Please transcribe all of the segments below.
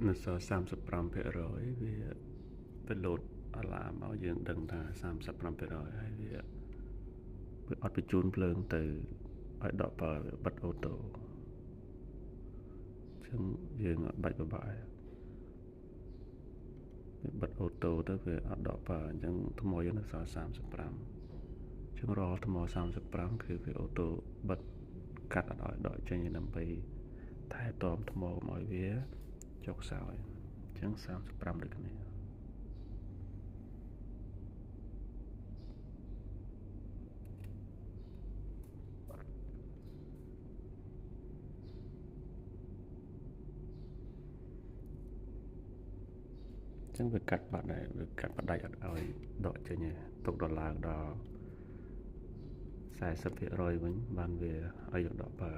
នៅសល់35%វាលោតអាឡាមឲ្យយើងដឹងថា35%ហើយវាអត់បញ្ជូនភ្លើងទៅឲ្យដកបើបិទអូតូចឹងយើងអត់បាច់ពិបាកវាបិទអូតូទៅវាអត់ដកបើអញ្ចឹងថ្មយើងនៅសល់35ចឹងរាល់ថ្ម35គឺវាអូតូបិទកាត់អត់ឲ្យដកចេញដើម្បីថែទាំថ្មកុំឲ្យវាចុះខ្សោយអញ្ចឹង35ដូចគ្នាចឹងវាកាត់បាត់ដែរវាកាត់ផ្ដាច់អត់ឲ្យដកចេញទេទុកដល់ឡើងដល់40% វិញបានវាឲ្យយើងដកបើ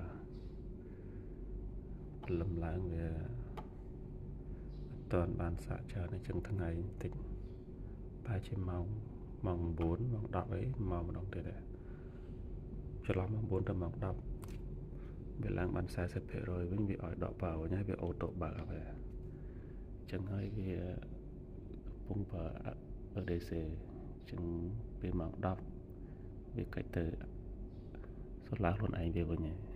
ព្រលឹមឡើងវាអត់ទាន់បានសាកច្រើនអញ្ចឹងថ្ងៃបន្តិចប្រហែលជាម៉ោង9ម៉ោង10អីមកម្ដងទៀតដែរចន្លោះម៉ោង9ទៅម៉ោង10វាឡើងបាន40% វិញវាឲ្យដកបើវិញហើយវាអូតូបើកហើយអញ្ចឹងហើយវាកំពុងបើ EDC អញ្ចឹងពេលម៉ោង10វាកិច្ចទៅសូឡាខ្លួនឯងវាវិញហើយ